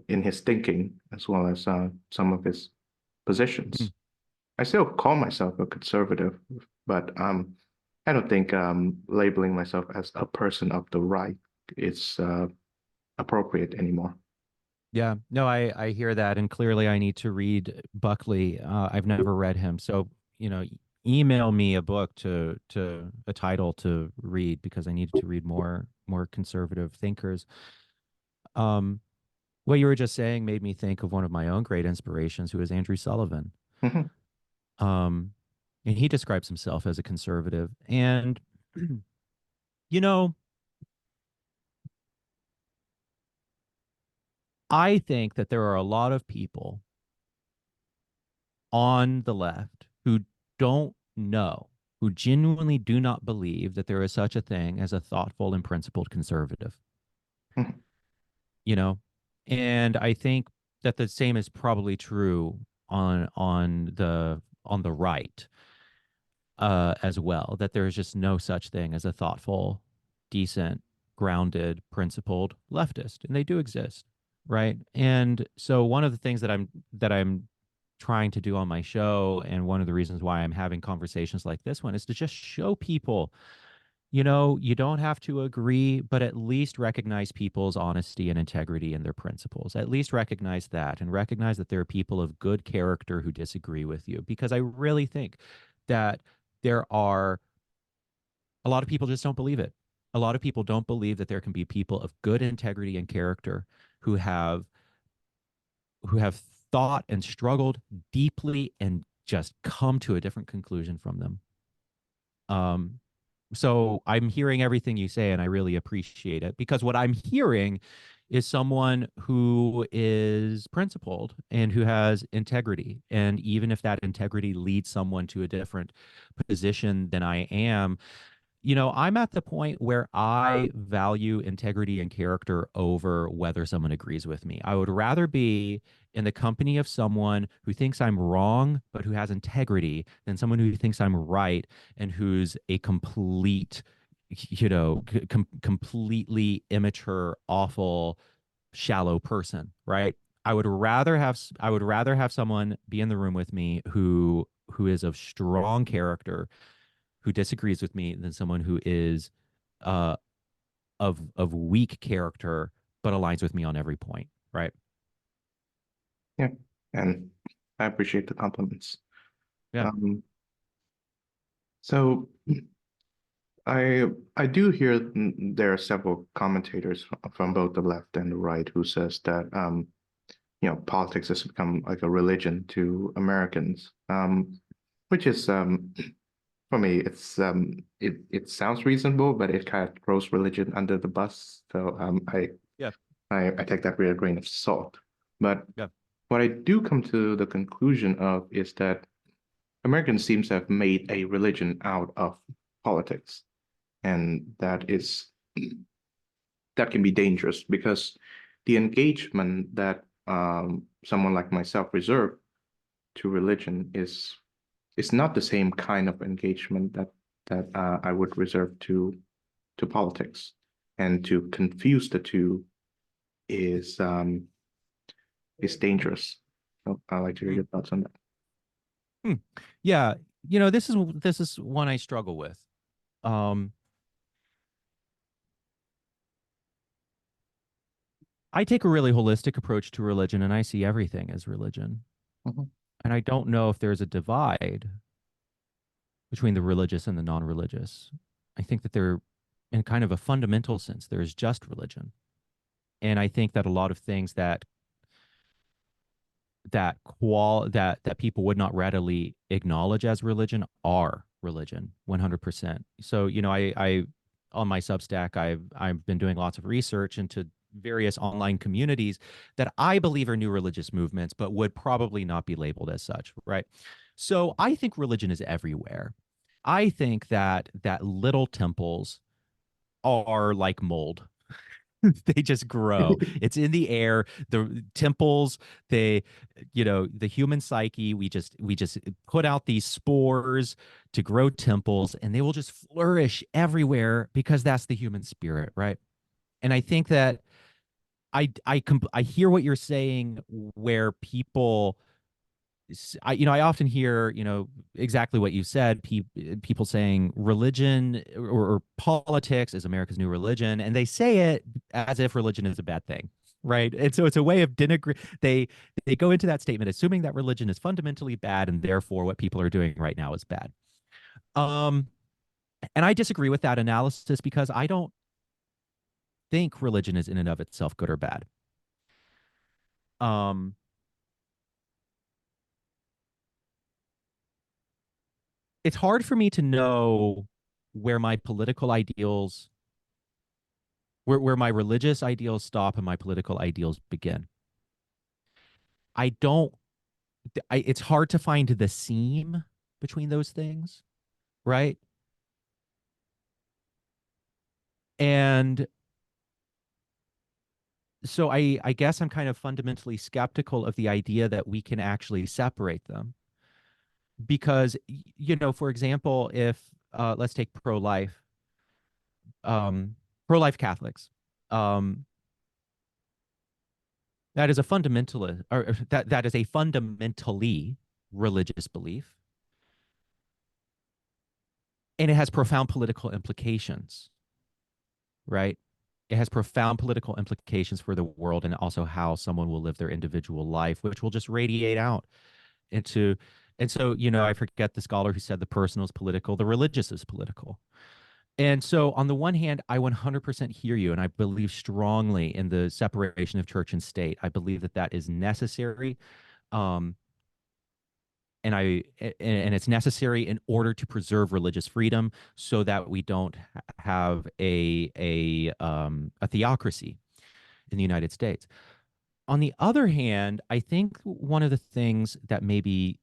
in his thinking as well as some of his Mm. positions. I still call myself a conservative, but I don't think labeling myself as a person of the right is appropriate anymore. Yeah. No, I hear that, and clearly I need to read Buckley. I've never read him, so email me a book to a title to read because I need to read more conservative thinkers. Um, what you were just saying made me think of one of my own great inspirations, who is Andrew Sullivan. Mhm. Um, and he describes himself as a conservative. And, you know, I think that there are a lot of people on the left who don't know, who genuinely do not believe that there is such a thing as a thoughtful and principled conservative, Mhm. you know? And I think that the same is probably true on the right as well, that there is just no such thing as a thoughtful, decent, grounded, principled leftist, and they do exist, right? And so one of the things that I'm trying to do on my show, and one of the reasons why I'm having conversations like this one, is to just show people You know, you don't have to agree, but at least recognize people's honesty and integrity and their principles. At least recognize that and recognize that there are people of good character who disagree with you. Because I really think that there are a lot of people just don't believe it. A lot of people don't believe that there can be people of good integrity and character who have who have thought and struggled deeply and just come to a different conclusion from them. Um, so I'm hearing everything you say, and I really appreciate it because what I'm hearing is someone who is principled and who has integrity. And even if that integrity leads someone to a different position than I am, you know, I'm at the point where I value integrity and character over whether someone agrees with me. I would rather be in the company of someone who thinks I'm wrong, but who has integrity than someone who thinks I'm right and who's a complete, you know, completely immature, awful, shallow person, right? I would rather have someone be in the room with me who is of strong character who disagrees with me than someone who is uh of weak character but aligns with me on every point, right? Yeah, and I appreciate the compliments. Yeah. Um, so I do hear there are several commentators from both the left and the right who says that politics has become like a religion to Americans, which is for me it sounds reasonable, but it kind of throws religion under the bus. So Yeah. I take that with a grain of salt. But Yeah. what I do come to the conclusion of is that Americans seems to have made a religion out of politics, and that can be dangerous because the engagement that someone like myself reserve to religion is not the same kind of engagement that I would reserve to politics, and to confuse the two is um, is dangerous. So I'd like to hear Hmm. your thoughts on that. Hmm. Yeah, you know, this is one I struggle with. um I take a really holistic approach to religion and I see everything as religion, Mhm. and I don't know if there's a divide between the religious and the non-religious. I think that they're, in kind of a fundamental sense, there's just religion. And I think that a lot of things that people would not readily acknowledge as religion are religion 100%. So, you know, I on my Substack, I've been doing lots of research into various online communities that I believe are new religious movements, but would probably not be labeled as such, right? So I think religion is everywhere. I think that little temples are like mold. They just grow. It's in the air. The temples, they, you know, the human psyche, we just put out these spores to grow temples and they will just flourish everywhere because that's the human spirit, right? And I think that I hear what you're saying where people I often hear, you know, exactly what you said. People saying religion or politics is America's new religion, and they say it as if religion is a bad thing, right? And so it's a way of denigrating. They go into that statement assuming that religion is fundamentally bad, and therefore what people are doing right now is bad. Um, and I disagree with that analysis because I don't think religion is in and of itself good or bad. Um, it's hard for me to know where my political ideals where my religious ideals stop and my political ideals begin. I don't it's hard to find the seam between those things, right? And so I guess I'm kind of fundamentally skeptical of the idea that we can actually separate them because you know, for example, if let's take um pro-life Catholics. Um that is a fundamentalist or that is a fundamentally religious belief. and it has profound political implications, right? It has profound political implications for the world and also how someone will live their individual life, which will just radiate out into. And so, I forget the scholar who said the personal is political, the religious is political. And so, on the one hand, I 100% hear you, and I believe strongly in the separation of church and state. I believe that that is necessary. Um, and it's necessary in order to preserve religious freedom so that we don't have a theocracy in the United States. On the other hand, I think one of the things that maybe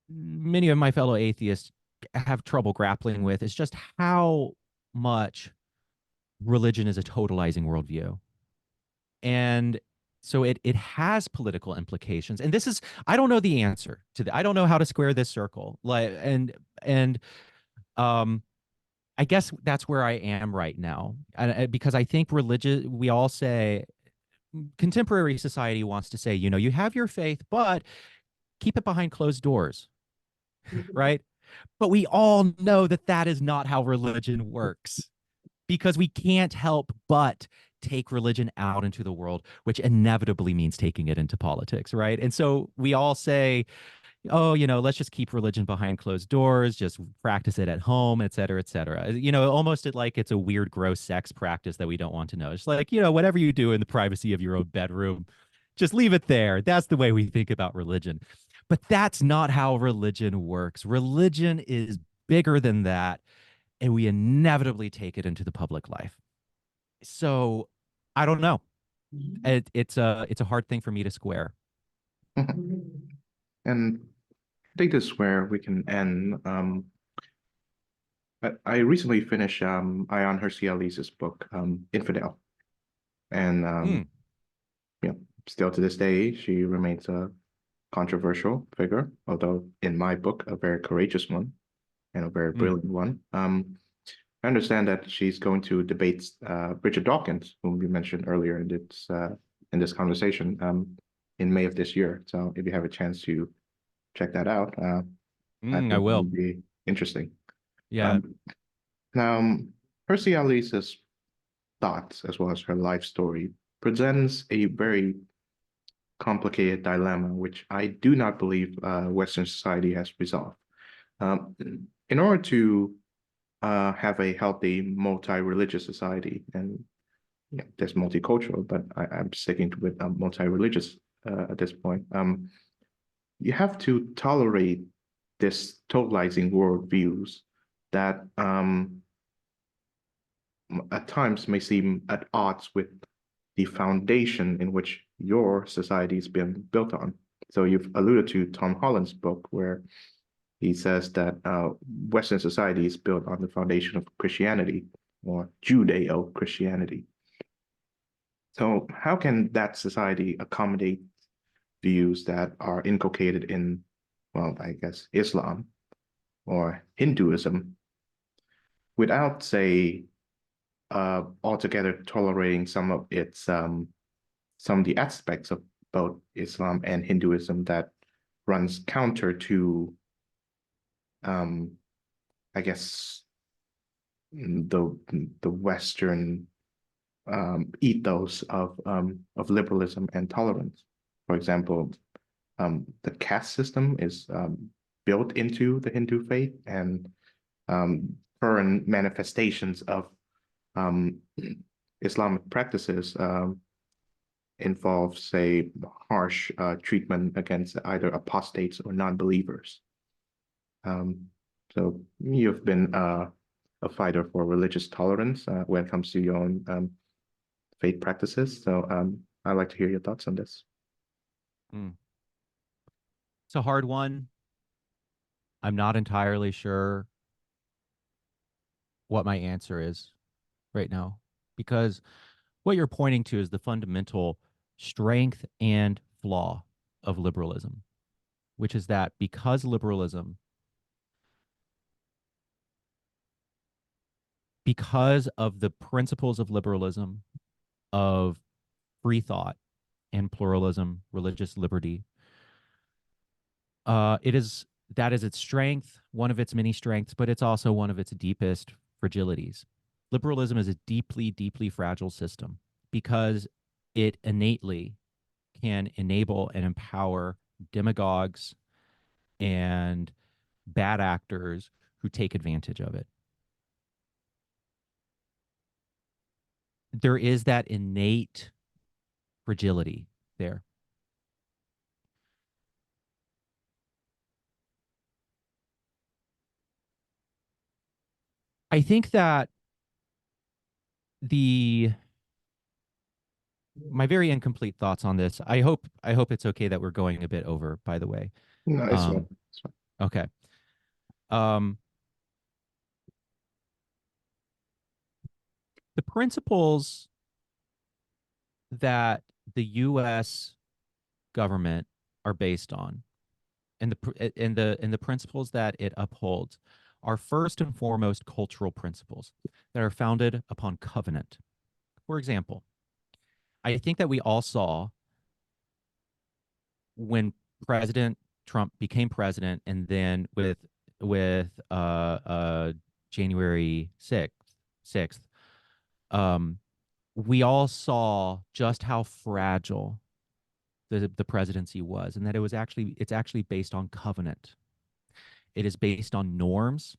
many of my fellow atheists have trouble grappling with is just how much religion is a totalizing worldview. And so it has political implications. And this is, I don't know the answer to that. I don't know how to square this circle. And um I guess that's where I am right now. Because I think religion, we all say, contemporary society wants to say, you have your faith, but keep it behind closed doors, right? But we all know that that is not how religion works, because we can't help but take religion out into the world, which inevitably means taking it into politics, right? And so we all say, oh, let's just keep religion behind closed doors, just practice it at home, et cetera, et cetera. Almost like it's a weird, gross sex practice that we don't want to know. It's like, whatever you do in the privacy of your own bedroom, just leave it there. That's the way we think about religion. But that's not how religion works. Religion is bigger than that, and we inevitably take it into the public life. So I don't know. It's a hard thing for me to square. And I think this is where we can end. I recently finished Ayan Hirsi Ali's book, Infidel. And Mm, you know, still to this day, she remains a controversial figure, although in my book, a very courageous one and a very mm, brilliant one. I understand that she's going to debate Richard Dawkins, whom you mentioned earlier in this conversation, in May of this year. So if you have a chance to check that out, I I think it will. would be interesting. Yeah. Um, now, Percy Alice's thoughts, as well as her life story, presents a very complicated dilemma, which I do not believe Western society has resolved. Um, in order to have a healthy multi-religious society, and yeah, there's multicultural, but I'm sticking with multi-religious at this point. You have to tolerate this totalizing worldviews that at times may seem at odds with the foundation in which your society has been built on. So you've alluded to Tom Holland's book, where he says that Western society is built on the foundation of Christianity or Judeo-Christianity. So how can that society accommodate views that are inculcated in, well, I guess, Islam or Hinduism without, say, altogether tolerating some of the aspects of both Islam and Hinduism that runs counter to, um, I guess, the Western ethos of liberalism and tolerance. For example, the caste system is built into the Hindu faith, and current manifestations of um, Islamic practices involve, say, harsh treatment against either apostates or non-believers. Um, so you've been a fighter for religious tolerance when it comes to your own faith practices. So I'd like to hear your thoughts on this. Mm. It's a hard one. I'm not entirely sure what my answer is right now, because what you're pointing to is the fundamental strength and flaw of liberalism, which is that because of the principles of liberalism, of free thought and pluralism, religious liberty, it is That is its strength, one of its many strengths, but it's also one of its deepest fragilities. Liberalism is a deeply, deeply fragile system because it innately can enable and empower demagogues and bad actors who take advantage of it. There is that innate fragility there. I think that the my very incomplete thoughts on this. I hope it's okay that we're going a bit over, by the way. No, it's fine. Um, It's fine. okay. Um, the principles that the US government are based on and the principles that it upholds are first and foremost cultural principles that are founded upon covenant. For example, I think that we all saw when President Trump became president, and then with January 6th, um, we all saw just how fragile the presidency was, and that it's actually based on covenant. It is based on norms.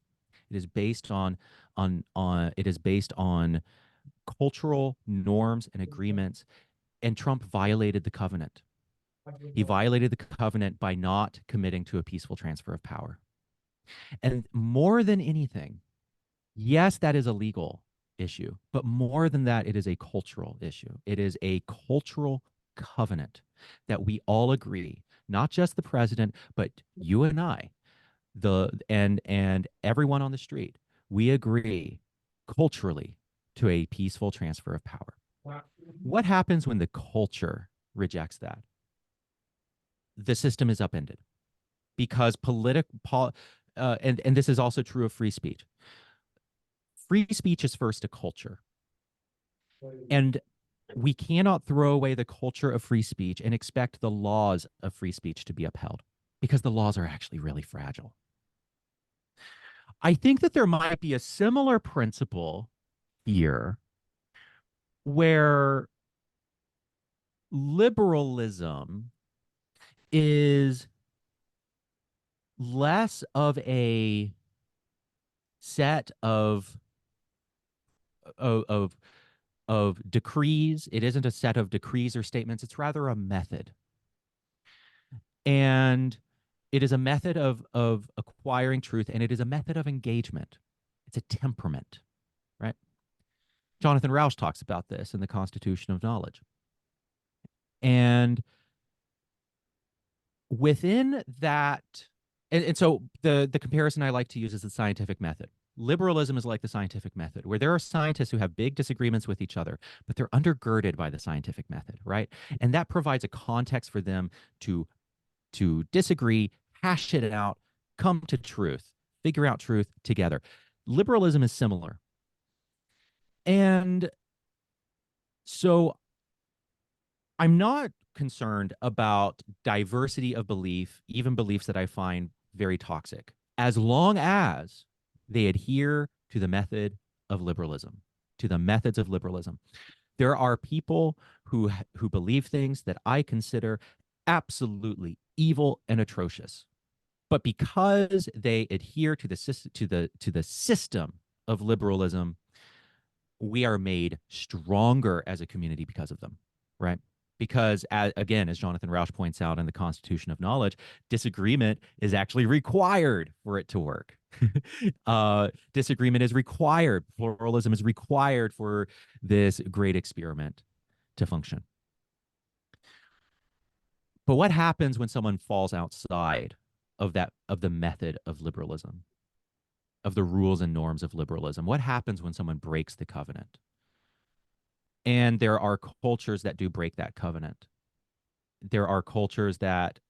It is based on it is based on cultural norms and agreements. And Trump violated the covenant. He violated the covenant by not committing to a peaceful transfer of power. And more than anything, yes, that is a legal issue, but more than that, it is a cultural issue. It is a cultural covenant that we all agree, not just the president, but you and I, and everyone on the street, we agree culturally to a peaceful transfer of power. What happens when the culture rejects that? The system is upended because and this is also true of free speech. Free speech is first a culture, and we cannot throw away the culture of free speech and expect the laws of free speech to be upheld because the laws are actually really fragile. I think that there might be a similar principle here where liberalism is less of a set of of decrees. It isn't a set of decrees or statements. It's rather a method. And it is a method of acquiring truth, and it is a method of engagement. It's a temperament, right? Jonathan Rauch talks about this in the Constitution of Knowledge. And within that, and so the comparison I like to use is the scientific method. Liberalism is like the scientific method, where there are scientists who have big disagreements with each other, but they're undergirded by the scientific method, right? And that provides a context for them to disagree, hash it out, come to truth, figure out truth together. Liberalism is similar. And so I'm not concerned about diversity of belief, even beliefs that I find very toxic, as long as they adhere to the method of liberalism, to the methods of liberalism. There are people who believe things that I consider absolutely evil and atrocious. But because they adhere to the system of liberalism, we are made stronger as a community because of them, right? Because again, as Jonathan Rauch points out in the Constitution of Knowledge, disagreement is actually required for it to work. Disagreement is required. Pluralism is required for this great experiment to function. But what happens when someone falls outside of the method of liberalism, of the rules and norms of liberalism? What happens when someone breaks the covenant? And there are cultures that do break that covenant. There are cultures that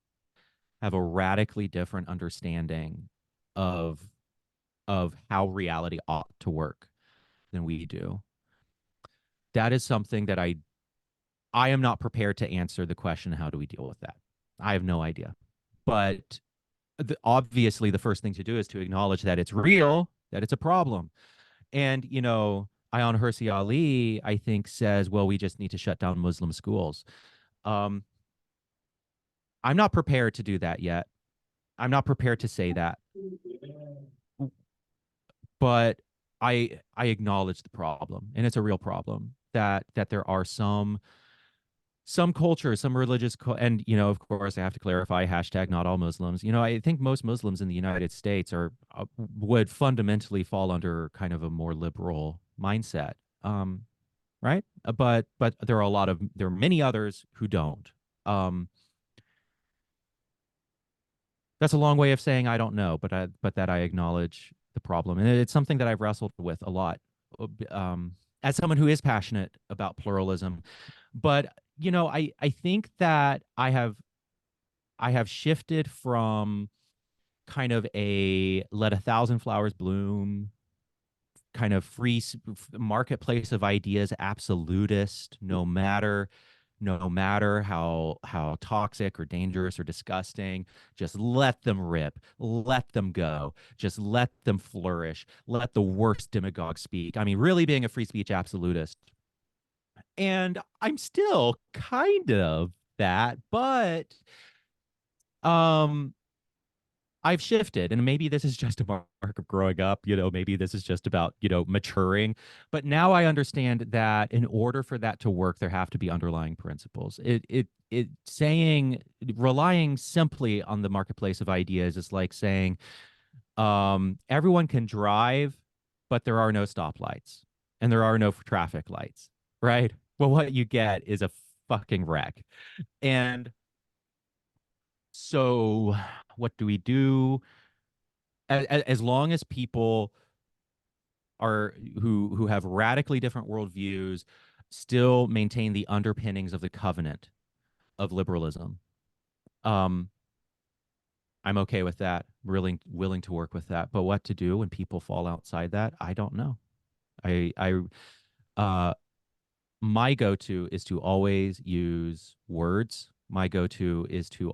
have a radically different understanding of how reality ought to work than we do. That is something that I am not prepared to answer the question, how do we deal with that? I have no idea. But obviously the first thing to do is to acknowledge that it's real, that it's a problem. And, Ayan Hirsi Ali, I think, says, well, we just need to shut down Muslim schools. Um, I'm not prepared to do that yet. I'm not prepared to say that, but I acknowledge the problem, and it's a real problem that there are some cultures, some religious, and of course, I have to clarify, hashtag not all Muslims. I think most Muslims in the United States would fundamentally fall under kind of a more liberal mindset, right? But there are many others who don't. Um, that's a long way of saying I don't know, but that I acknowledge the problem, and it's something that I've wrestled with a lot, as someone who is passionate about pluralism. But I think that I have shifted from kind of a let a thousand flowers bloom kind of free marketplace of ideas absolutist, no matter how toxic or dangerous or disgusting, just let them rip, let them go, just let them flourish, let the worst demagogue speak. I mean, really being a free speech absolutist. And I'm still kind of that, but um I've shifted, and maybe this is just a mark of growing up, maybe this is just about, maturing. But now I understand that in order for that to work, there have to be underlying principles. Relying simply on the marketplace of ideas is like saying, everyone can drive, but there are no stoplights and there are no traffic lights, right? Well, what you get is a fucking wreck. And so what do we do? As long as people are who have radically different worldviews still maintain the underpinnings of the covenant of liberalism, um, I'm okay with that. Really willing to work with that. But what to do when people fall outside that, I don't know. I uh my go-to is to always use words. My go-to is to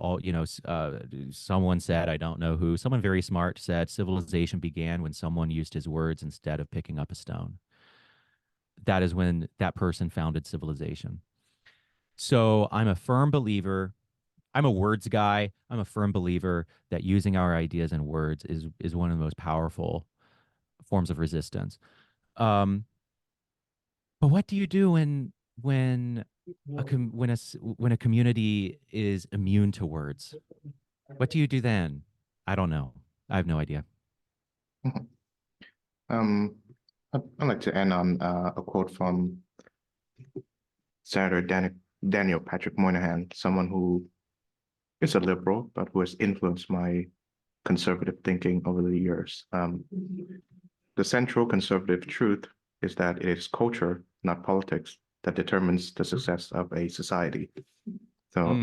someone said, I don't know who, someone very smart said civilization began when someone used his words instead of picking up a stone. That is when that person founded civilization. So I'm a firm believer. I'm a words guy. I'm a firm believer that using our ideas and words is one of the most powerful forms of resistance. Um, but what do you do when when a community is immune to words? What do you do then? I don't know. I have no idea. Um, I'd like to end on a quote from Senator Daniel Patrick Moynihan, someone who is a liberal, but who has influenced my conservative thinking over the years. The central conservative truth is that it is culture, not politics, that determines the success of a society. So,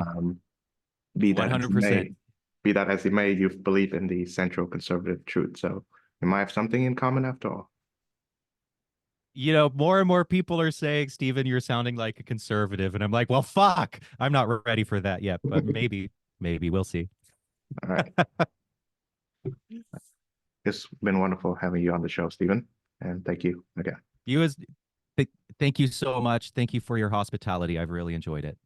be that as it may, 100%. be that as it may, you believe in the central conservative truth. So, we might have something in common after all. More and more people are saying, Stephen, you're sounding like a conservative. And I'm like, well, fuck, I'm not ready for that yet, but maybe we'll see. All right. It's been wonderful having you on the show, Stephen. And thank you again. You as th Thank you so much. Thank you for your hospitality. I've really enjoyed it.